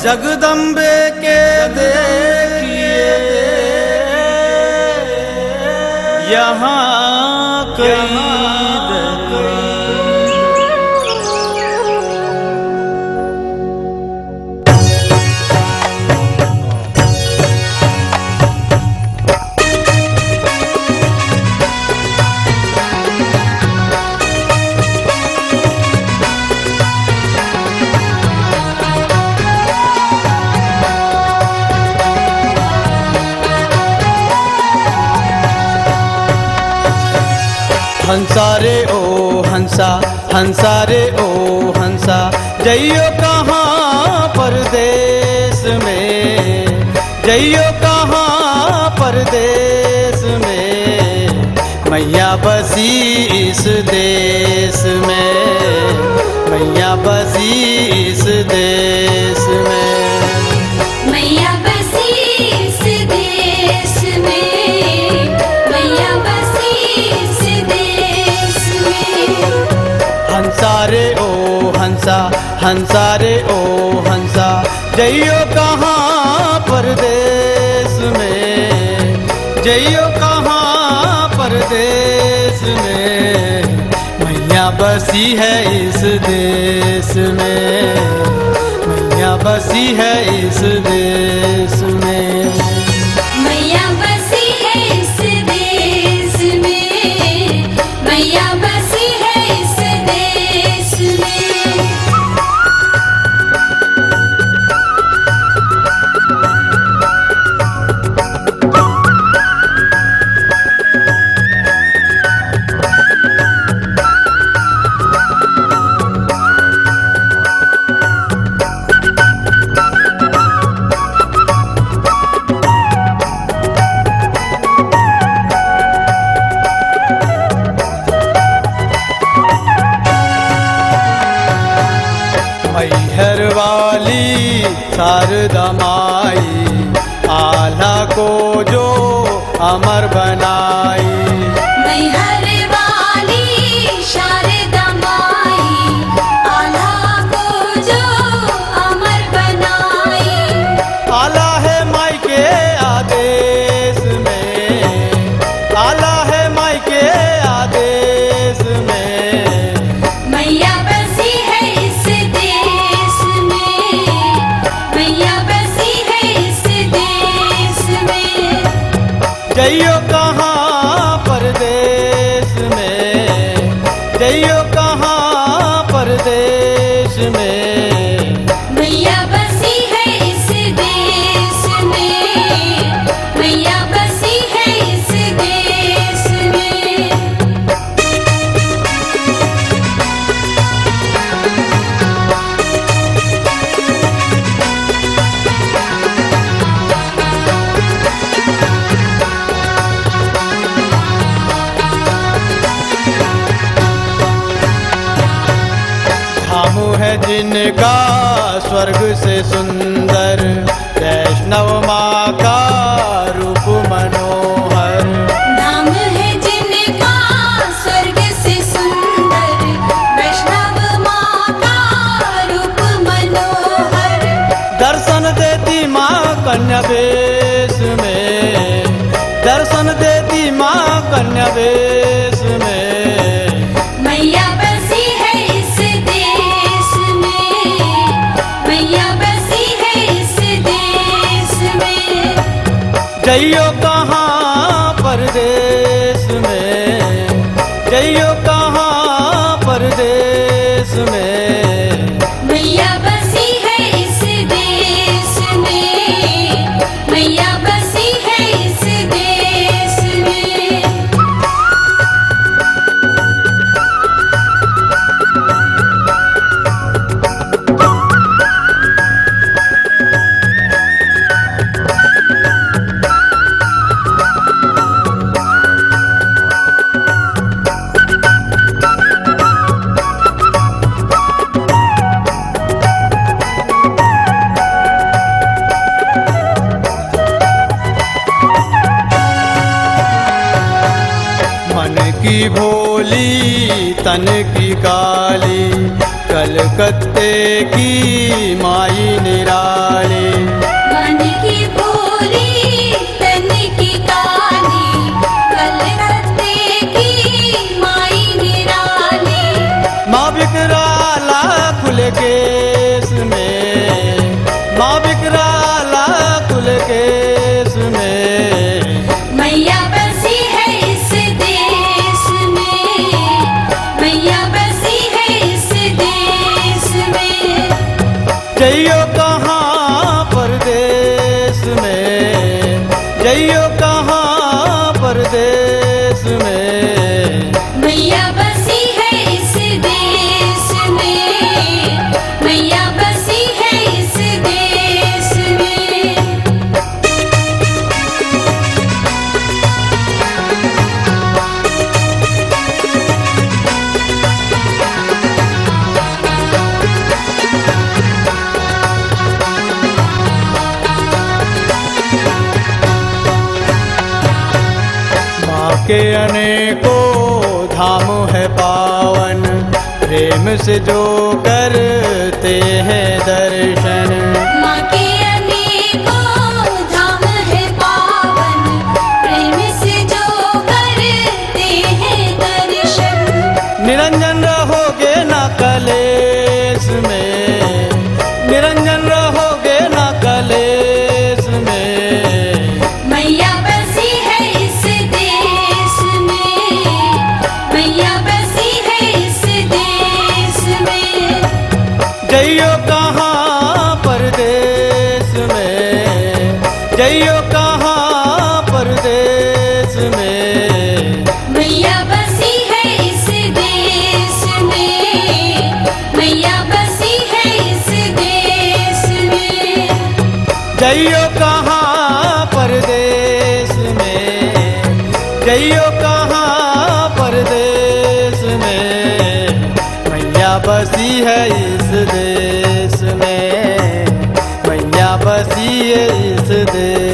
जगदम्बे के देखिए यहाँ कई हंसा रे ओ हंसा, हंसा रे ओ हंसा, जइयो कहाँ परदेश में, जइयो कहाँ परदेश में, मैया बसी इस देश में, मैया बसी इस देश में, मैया बसी इस देश में, मैया बसी इस देश में। हंसा रे ओ हंसा, हंसा रे ओ हंसा, जइयो कहाँ परदेश में, जइयो कहाँ परदेश में, मैया बसी है इस देश में, मैया बसी है इस देश में। मैया बसी है इस देश में, मैया बसी है इस देश में। मैहर वाली शारदा माई, आल्हा को जो अमर बनाई, मैहर वाली शारदा माई, आल्हा को जो अमर बनाई। आला है माई के आदेश में, आला है माई के आदेश में, मैया बसी है इस देश में, मैया बसी है इस देश में। जइयो कहाँ परदेश में, जइयो कहाँ परदेश में, मैया बसी है इस देश में, मैया बसी है इस देश में। धाम है जिनका स्वर्ग से सुंदर, वैष्णव माँ का रूप मनोहर, नाम है जिनका स्वर्ग से सुंदर, वैष्णव माँ का रूप मनोहर। दर्शन देती माँ कन्या वेश में, दर्शन देती माँ कन्या वेश में, मैया बसी है इस देश में, मैया बसी है इस देश में। जइयो कहाँ परदेश में, जइयो कहाँ परदेश में, मैया बसी है इस देश में, मैया बसी है इस देश में। की भोली तन की काली, कलकत्ते की माई निराली। मन की भोली तन की काली, कलकत्ते की माई निराली। माँ विकराला कुल केस में, माँ विकराला कुल केस में। मैया बसी है इस देश में, मैया बसी है इस देश में। जइयो कहाँ परदेश में, जइयो कहाँ परदेश में। मैया बसी है इस देश में, मैया बसी है इस देश में। माँ के अनेकों धाम है पावन, प्रेम से जो करते हैं दर्शन। माँ के अनेकों धाम है पावन, प्रेम से जो करते हैं दर्शन। निरंजन रहोगे ना कलेश में, निरंजन रहोगे ना कलेश में। मैया बसी है इस देश में, मैया बसी है इस देश में। जइयो कहाँ परदेश में, जइयो कहाँ परदेश में। मैया बसी है इस देश में, मैया बसी है इस देश में। जइयो कहाँ परदेश में, जइयो कहाँ परदेश में। मैया बसी है इस देश में, मैया बसी है इस देश